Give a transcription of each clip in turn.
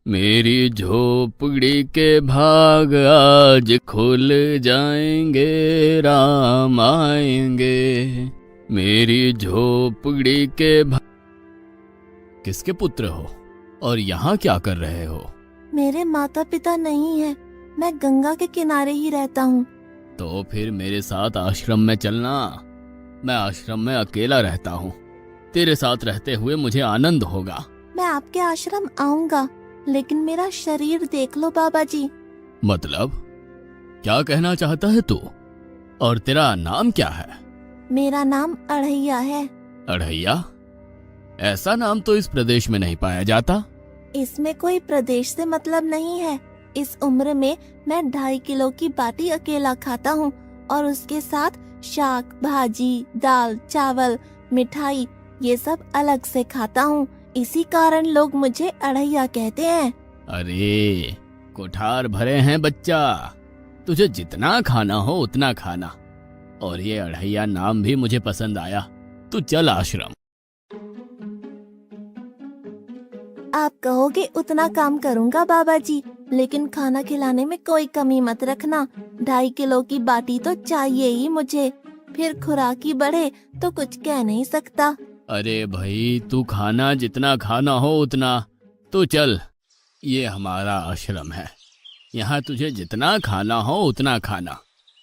मेरी झोपड़ी के भाग आज खुल जाएंगे, राम आएंगे। मेरी झोपड़ी के भाग। किसके पुत्र हो और यहाँ क्या कर रहे हो? मेरे माता पिता नहीं है, मैं गंगा के किनारे ही रहता हूँ। तो फिर मेरे साथ आश्रम में चलना। मैं आश्रम में अकेला रहता हूँ, तेरे साथ रहते हुए मुझे आनंद होगा। मैं आपके आश्रम आऊंगा, लेकिन मेरा शरीर देख लो बाबा जी। मतलब क्या कहना चाहता है तू? और तेरा नाम क्या है? मेरा नाम अढ़ैया है। अढ़ैया? ऐसा नाम तो इस प्रदेश में नहीं पाया जाता। इसमें कोई प्रदेश से मतलब नहीं है। इस उम्र में मैं 2.5 किलो की बाटी अकेला खाता हूँ और उसके साथ शाक, भाजी, दाल, चावल, मिठाई ये सब अलग से खाता हूँ। इसी कारण लोग मुझे अढ़ैया कहते हैं। अरे कोठार भरे हैं बच्चा, तुझे जितना खाना हो उतना खाना। और ये अढ़ैया नाम भी मुझे पसंद आया। तू चल आश्रम। आप कहोगे उतना काम करूँगा बाबा जी, लेकिन खाना खिलाने में कोई कमी मत रखना। 2.5 किलो की बाटी तो चाहिए ही मुझे, फिर खुराकी बढ़े तो कुछ कह नहीं सकता। अरे भाई, तू खाना जितना खाना हो उतना। तू चल, ये हमारा आश्रम है, यहाँ तुझे जितना खाना हो उतना खाना।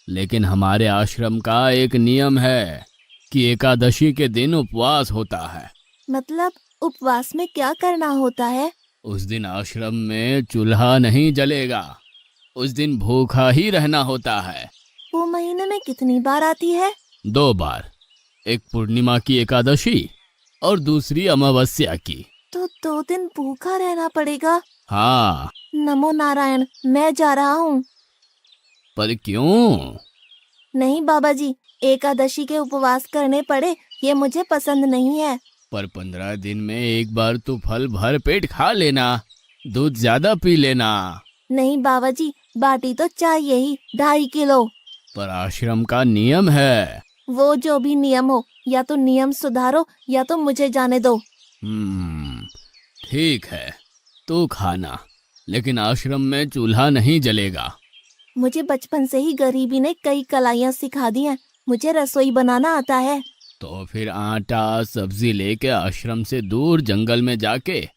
लेकिन हमारे आश्रम का एक नियम है कि एकादशी के दिन उपवास होता है। मतलब उपवास में क्या करना होता है? उस दिन आश्रम में चूल्हा नहीं जलेगा, उस दिन भूखा ही रहना होता है। वो महीने में कितनी बार आती है? 2 बार, एक पूर्णिमा की एकादशी और दूसरी अमावस्या की। तो 2 दिन भूखा रहना पड़ेगा। हाँ। नमो नारायण, मैं जा रहा हूँ। पर क्यों? नहीं बाबा जी, एकादशी के उपवास करने पड़े ये मुझे पसंद नहीं है। पर 15 दिन में एक बार तो फल भर पेट खा लेना, दूध ज्यादा पी लेना। नहीं बाबा जी, बाटी तो चाहिए ही 2.5 किलो। पर आश्रम का नियम है। वो जो भी नियम हो, या तो नियम सुधारो या तो मुझे जाने दो। ठीक है, तू खाना, लेकिन आश्रम में चूल्हा नहीं जलेगा। मुझे बचपन से ही गरीबी ने कई कलाइयाँ सिखा दी हैं। मुझे रसोई बनाना आता है। तो फिर आटा सब्जी लेके आश्रम से दूर जंगल में जाके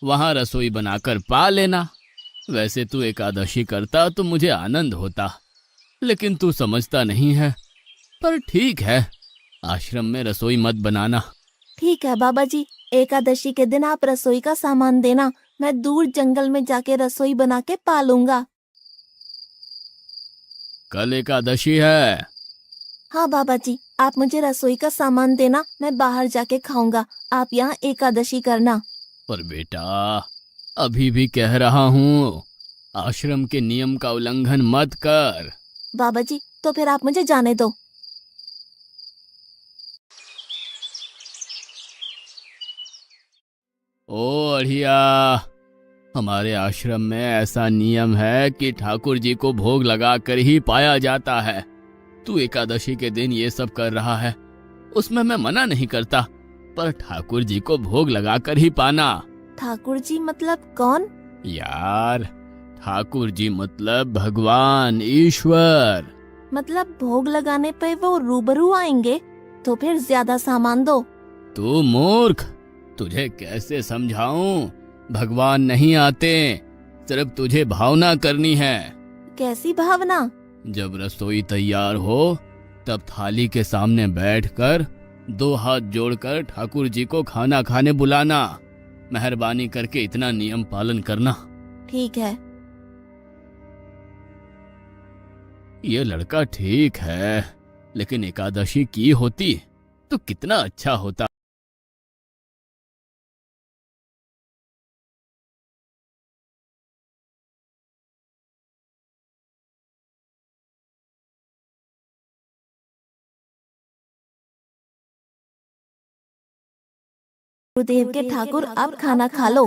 वहां रसोई बनाकर पा लेना। वैसे तू एकादशी करता तो मुझे आनंद होता, लेकिन तू समझता नहीं है। पर ठीक है, आश्रम में रसोई मत बनाना। ठीक है बाबा जी, एकादशी के दिन आप रसोई का सामान देना, मैं दूर जंगल में जाके रसोई बना के पालूंगा। कल एकादशी है। हाँ बाबा जी, आप मुझे रसोई का सामान देना, मैं बाहर जाके खाऊंगा। आप यहाँ एकादशी करना। पर बेटा, अभी भी कह रहा हूँ, आश्रम के नियम का उल्लंघन मत कर। बाबा जी, तो फिर आप मुझे जाने दो। ओ अढ़िया, हमारे आश्रम में ऐसा नियम है कि ठाकुर जी को भोग लगा कर ही पाया जाता है। तू एकादशी के दिन ये सब कर रहा है, उसमें मैं मना नहीं करता, पर ठाकुर जी को भोग लगा कर ही पाना। ठाकुर जी मतलब कौन? यार, ठाकुर जी मतलब भगवान ईश्वर। मतलब भोग लगाने पे वो रूबरू आएंगे? तो फिर ज्यादा सामान दो। तू मूर्ख, तुझे कैसे समझाऊं? भगवान नहीं आते, सिर्फ तुझे भावना करनी है। कैसी भावना? जब रसोई तैयार हो तब थाली के सामने बैठकर 2 हाथ जोड़कर ठाकुर जी को खाना खाने बुलाना। मेहरबानी करके इतना नियम पालन करना। ठीक है। ये लड़का ठीक है, लेकिन एकादशी की होती तो कितना अच्छा होता। गुरुदेव के ठाकुर, आप खाना खा लो।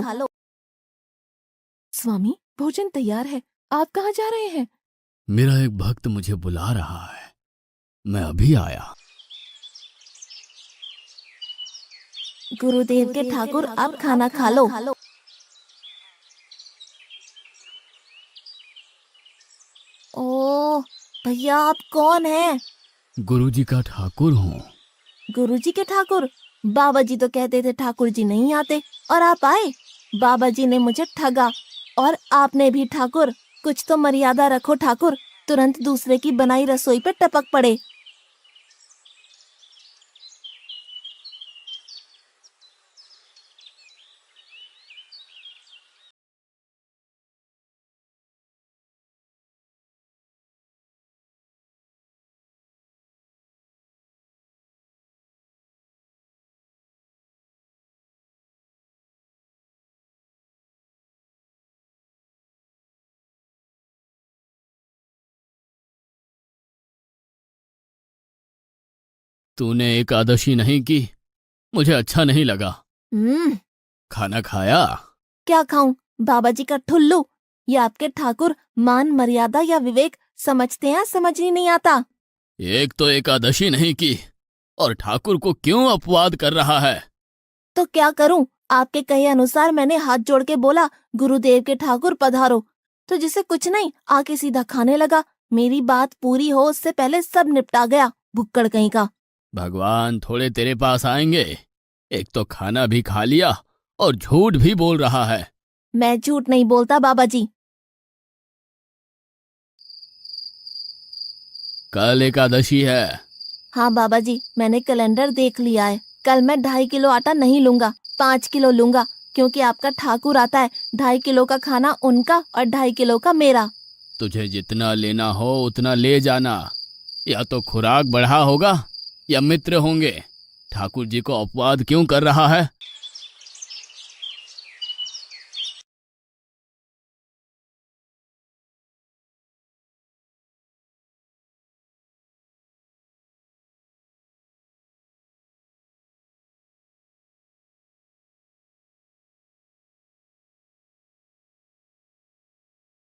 स्वामी, भोजन तैयार है, आप कहाँ जा रहे हैं? मेरा एक भक्त मुझे बुला रहा है, मैं अभी आया। गुरुदेव के ठाकुर, आप खाना खा लो। ओह, भैया आप कौन हैं? गुरुजी का ठाकुर हूँ। गुरुजी के ठाकुर? बाबा जी तो कहते थे ठाकुर जी नहीं आते और आप आए। बाबा जी ने मुझे ठगा और आपने भी ठाकुर। कुछ तो मर्यादा रखो ठाकुर, तुरंत दूसरे की बनाई रसोई पे टपक पड़े। तूने एकादशी नहीं की, मुझे अच्छा नहीं लगा। हम्म, खाना खाया? क्या खाऊं? बाबा जी का ठुल्लू। ये आपके ठाकुर मान मर्यादा या विवेक समझते हैं, समझ ही नहीं आता। एक तो एकादशी नहीं की और ठाकुर को क्यों अपवाद कर रहा है? तो क्या करूं? आपके कहे अनुसार मैंने हाथ जोड़ के बोला, गुरुदेव के ठाकुर पधारो। तो जिसे कुछ नहीं आके सीधा खाने लगा। मेरी बात पूरी हो उससे पहले सब निपटा गया, भुक्कड़ कहीं का। भगवान थोड़े तेरे पास आएंगे। एक तो खाना भी खा लिया और झूठ भी बोल रहा है। मैं झूठ नहीं बोलता बाबा जी। कल एकादशी है। हाँ बाबा जी, मैंने कैलेंडर देख लिया है। कल मैं 2.5 किलो आटा नहीं लूंगा, 5 किलो लूंगा, क्योंकि आपका ठाकुर आता है। 2.5 किलो का खाना उनका और 2.5 किलो का मेरा। तुझे जितना लेना हो उतना ले जाना। या तो खुराक बढ़ा होगा या मित्र होंगे। ठाकुर जी को अपवाद क्यों कर रहा है?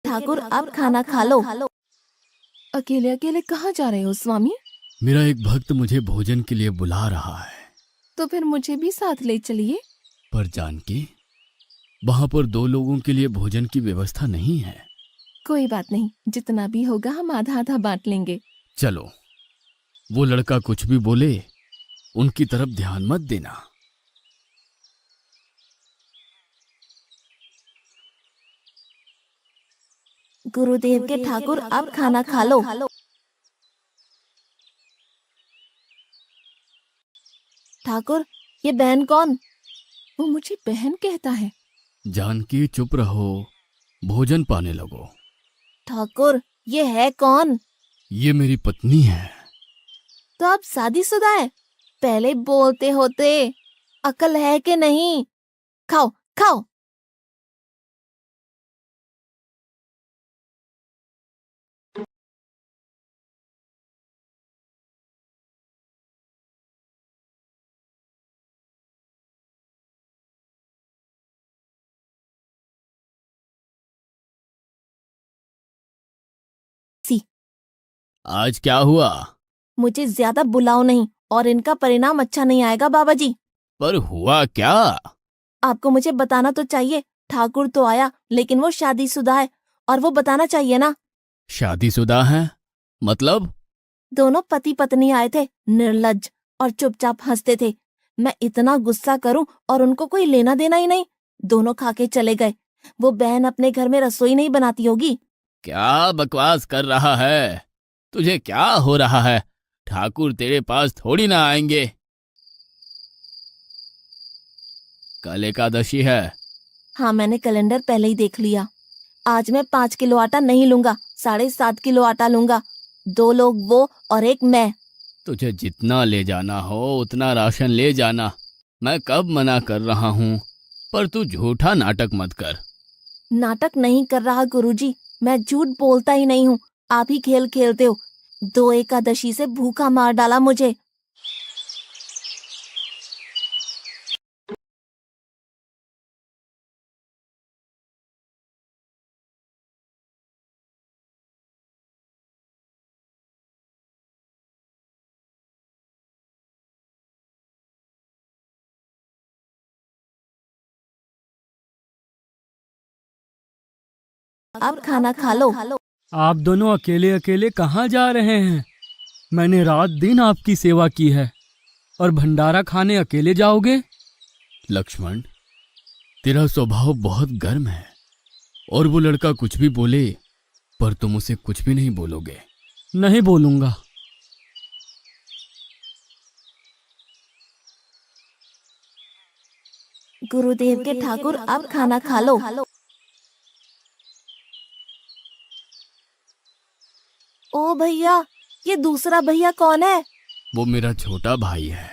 ठाकुर आप खाना खा लो। अकेले अकेले कहाँ जा रहे हो स्वामी? मेरा एक भक्त मुझे भोजन के लिए बुला रहा है। तो फिर मुझे भी साथ ले चलिए। पर जानकी, वहां पर दो लोगों के लिए भोजन की व्यवस्था नहीं है। कोई बात नहीं, जितना भी होगा हम आधा आधा बांट लेंगे। चलो, वो लड़का कुछ भी बोले उनकी तरफ ध्यान मत देना। गुरुदेव के ठाकुर आप खाना खा लो। ठाकुर, ये बहन कौन? वो मुझे बहन कहता है। जानकी चुप रहो, भोजन पाने लगो। ठाकुर, ये है कौन? ये मेरी पत्नी है। तो आप शादीशुदा है? पहले बोलते होते। अकल है कि नहीं? खाओ खाओ। सी, आज क्या हुआ? मुझे ज्यादा बुलाओ नहीं और इनका परिणाम अच्छा नहीं आएगा बाबा जी। पर हुआ क्या? आपको मुझे बताना तो चाहिए। ठाकुर तो आया लेकिन वो शादीशुदा है, और वो बताना चाहिए ना। शादीशुदा है? मतलब? दोनों पति पत्नी आए थे, निर्लज्ज, और चुपचाप हंसते थे। मैं इतना गुस्सा करूं और उनको कोई लेना देना ही नहीं। दोनों खा के चले गए। वो बहन अपने घर में रसोई नहीं बनाती होगी। क्या बकवास कर रहा है? तुझे क्या हो रहा है? ठाकुर तेरे पास थोड़ी ना आएंगे। कल एकादशी है। हाँ, मैंने कैलेंडर पहले ही देख लिया। आज मैं 5 किलो आटा नहीं लूंगा, 7.5 किलो आटा लूंगा। 2 लोग वो और एक मैं। तुझे जितना ले जाना हो उतना राशन ले जाना। मैं कब मना कर रहा हूँ, पर तू झूठा नाटक मत कर। नाटक नहीं कर रहा गुरुजी, मैं झूठ बोलता ही नहीं हूँ। आप ही खेल खेलते हो। 2 एकादशी से भूखा मार डाला मुझे। आप खाना खा लो। आप दोनों अकेले अकेले कहाँ जा रहे हैं? मैंने रात दिन आपकी सेवा की है और भंडारा खाने अकेले जाओगे? लक्ष्मण, तेरा स्वभाव बहुत गर्म है और वो लड़का कुछ भी बोले पर तुम उसे कुछ भी नहीं बोलोगे। नहीं बोलूंगा। गुरुदेव के ठाकुर, अब खाना खा लो। ओ भैया, ये दूसरा भैया कौन है? वो मेरा छोटा भाई है।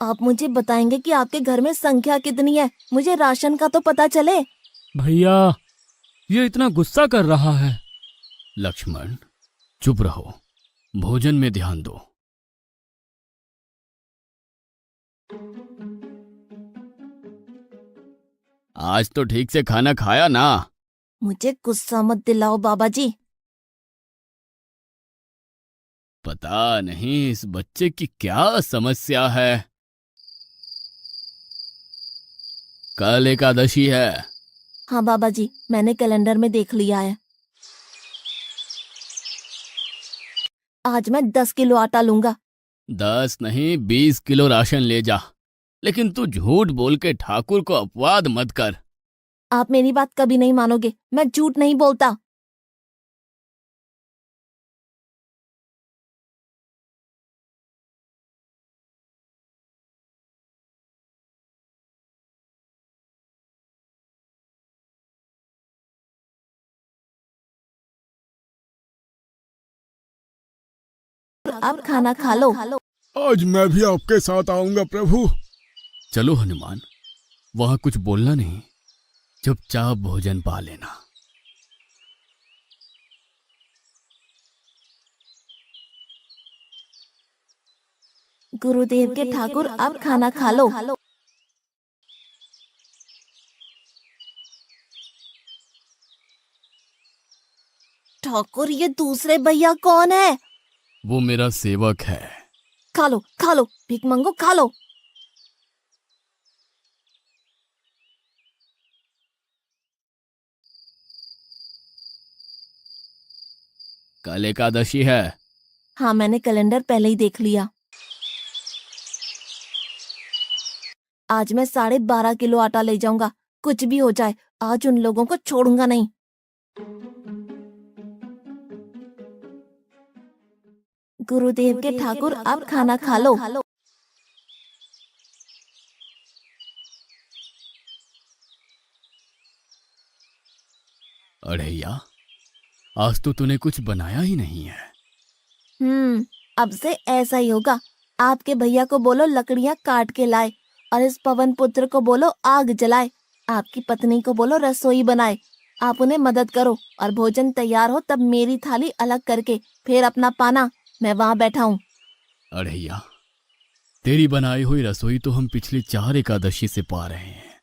आप मुझे बताएंगे कि आपके घर में संख्या कितनी है? मुझे राशन का तो पता चले। भैया, ये इतना गुस्सा कर रहा है। लक्ष्मण, चुप रहो, भोजन में ध्यान दो। आज तो ठीक से खाना खाया ना? मुझे गुस्सा मत दिलाओ बाबा जी। पता नहीं इस बच्चे की क्या समस्या है। कल एकादशी है। हाँ बाबा जी, मैंने कैलेंडर में देख लिया है। आज मैं 10 किलो आटा लूंगा। 10 नहीं 20 किलो राशन ले जा, लेकिन तू झूठ बोल के ठाकुर को अपवाद मत कर। आप मेरी बात कभी नहीं मानोगे, मैं झूठ नहीं बोलता। अब खाना खा लो। आज मैं भी आपके साथ आऊंगा प्रभु। चलो हनुमान, वहां कुछ बोलना नहीं, चुपचाप भोजन पा लेना। गुरुदेव के ठाकुर, अब खाना खा लो। ठाकुर, ये दूसरे भैया कौन है? वो मेरा सेवक है। खा लो, भीख मंगो, खा लो। कल एकादशी है। हाँ, मैंने कैलेंडर पहले ही देख लिया। आज मैं 12.5 किलो आटा ले जाऊंगा। कुछ भी हो जाए, आज उन लोगों को छोड़ूंगा नहीं। गुरुदेव के ठाकुर, अब खाना खा लो। अड़ैया, आज तो तूने कुछ बनाया ही नहीं है। अब से ऐसा ही होगा। आपके भैया को बोलो लकड़ियां काट के लाए, और इस पवन पुत्र को बोलो आग जलाए। आपकी पत्नी को बोलो रसोई बनाए। आप उन्हें मदद करो, और भोजन तैयार हो तब मेरी थाली अलग करके फिर अपना पाना, मैं वहां बैठा हूँ। अड़ैया, तेरी बनाई हुई रसोई तो हम पिछली 4 एकादशी से पा रहे हैं,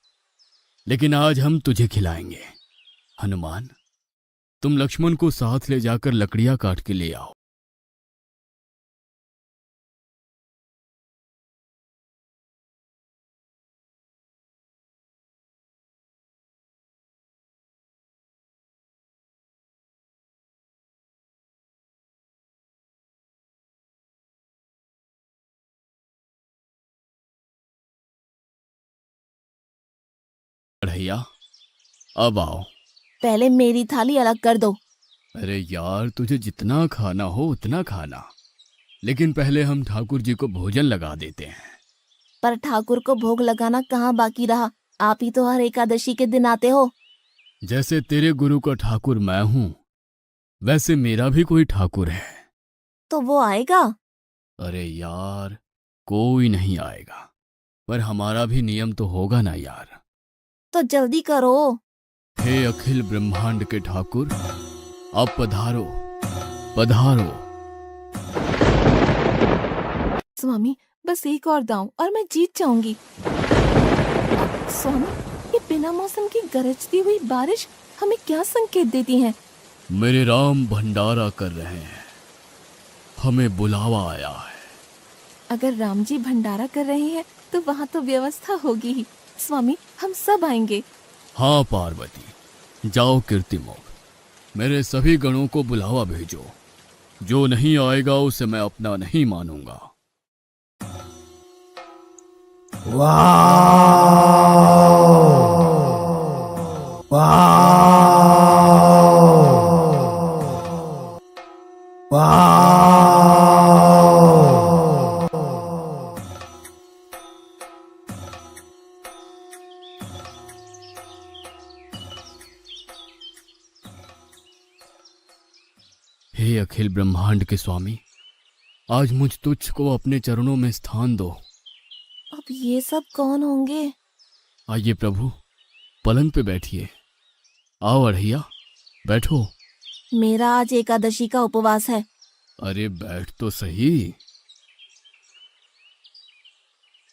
लेकिन आज हम तुझे खिलाएंगे। हनुमान, तुम लक्ष्मण को साथ ले जाकर लकड़ियां काट के ले आओ। अड़ैया, अब आओ। पहले मेरी थाली अलग कर दो। अरे यार, तुझे जितना खाना हो उतना खाना, लेकिन पहले हम ठाकुर जी को भोजन लगा देते हैं। पर ठाकुर को भोग लगाना कहाँ बाकी रहा? आप ही तो हर एकादशी के दिन आते हो। जैसे तेरे गुरु का ठाकुर मैं हूं, वैसे मेरा भी कोई ठाकुर है। तो वो आएगा? अरे यार, कोई नहीं आएगा, पर हमारा भी नियम तो होगा ना यार। तो जल्दी करो। हे अखिल ब्रह्मांड के ठाकुर, अब पधारो पधारो। स्वामी, बस एक और दांव और मैं जीत जाऊंगी। स्वामी, ये बिना मौसम की गरजती हुई बारिश हमें क्या संकेत देती है? मेरे राम भंडारा कर रहे हैं, हमें बुलावा आया है। अगर राम जी भंडारा कर रहे हैं तो वहाँ तो व्यवस्था होगी ही। स्वामी, हम सब आएंगे। हाँ पार्वती, जाओ कीर्तिमुख, मेरे सभी गणों को बुलावा भेजो। जो नहीं आएगा उसे मैं अपना नहीं मानूंगा। हे अखिल ब्रह्मांड के स्वामी, आज मुझ तुच्छ को अपने चरणों में स्थान दो। अब ये सब कौन होंगे? आइए प्रभु, पलंग पे बैठिए। आओ अढ़ैया, बैठो। मेरा आज एकादशी का उपवास है। अरे बैठ तो सही।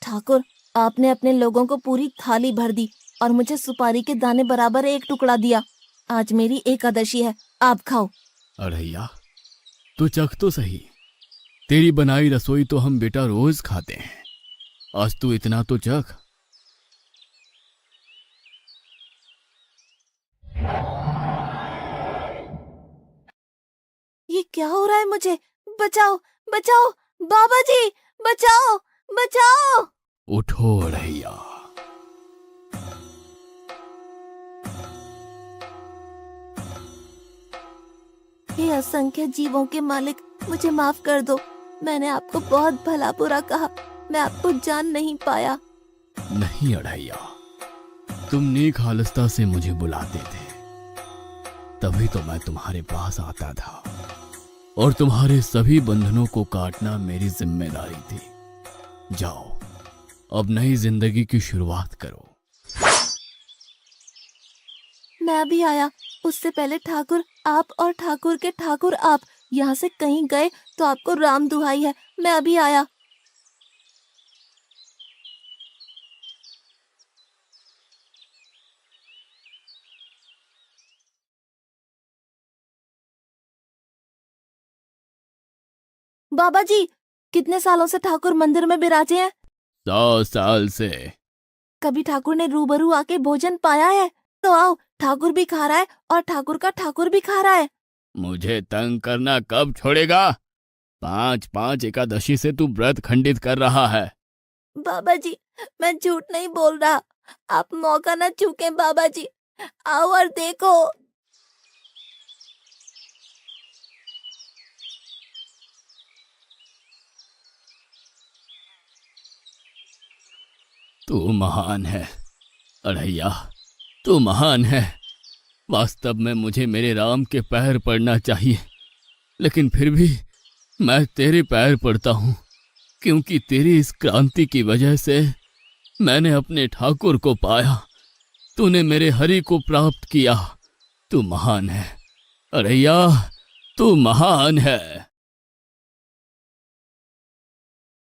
ठाकुर, आपने अपने लोगों को पूरी थाली भर दी और मुझे सुपारी के दाने बराबर एक टुकड़ा दिया। आज मेरी एकादशी है, आप खाओ। अढ़ैया, तू चख तो सही। तेरी बनाई रसोई तो हम बेटा रोज खाते हैं, आज तू इतना तो चख। ये क्या हो रहा है मुझे? बचाओ, बचाओ, बाबा जी, बचाओ, बचाओ। उठो अढ़ैया। हे असंख्य जीवों के मालिक, मुझे माफ कर दो। मैंने आपको बहुत भला बुरा कहा, मैं आपको जान नहीं पाया। नहीं अढ़ैया, तुम नेक हालस्ता से मुझे बुलाते थे, तभी तो मैं तुम्हारे पास आता था, और तुम्हारे सभी बंधनों को काटना मेरी जिम्मेदारी थी। जाओ, अब नई जिंदगी की शुरुआत करो। मैं भी आया, उससे पहले ठाकुर आप और ठाकुर के ठाकुर आप यहाँ से कहीं गए तो आपको राम दुहाई है, मैं अभी आया। बाबा जी, कितने सालों से ठाकुर मंदिर में बिराजे हैं? 100 साल से। कभी ठाकुर ने रूबरू आके भोजन पाया है? तो आओ, ठाकुर भी खा रहा है और ठाकुर का ठाकुर भी खा रहा है। मुझे तंग करना कब छोड़ेगा? 5-5 एकादशी से तू व्रत खंडित कर रहा है। बाबा जी, मैं झूठ नहीं बोल रहा, आप मौका न चूकें बाबा जी, आओ और देखो। तू महान है अढ़ैया, तू महान है। वास्तव में मुझे मेरे राम के पैर पड़ना चाहिए, लेकिन फिर भी मैं तेरे पैर पड़ता हूँ, क्योंकि तेरी इस क्रांति की वजह से मैंने अपने ठाकुर को पाया। तूने मेरे हरि को प्राप्त किया। तू महान है अढ़ैया, तू महान है।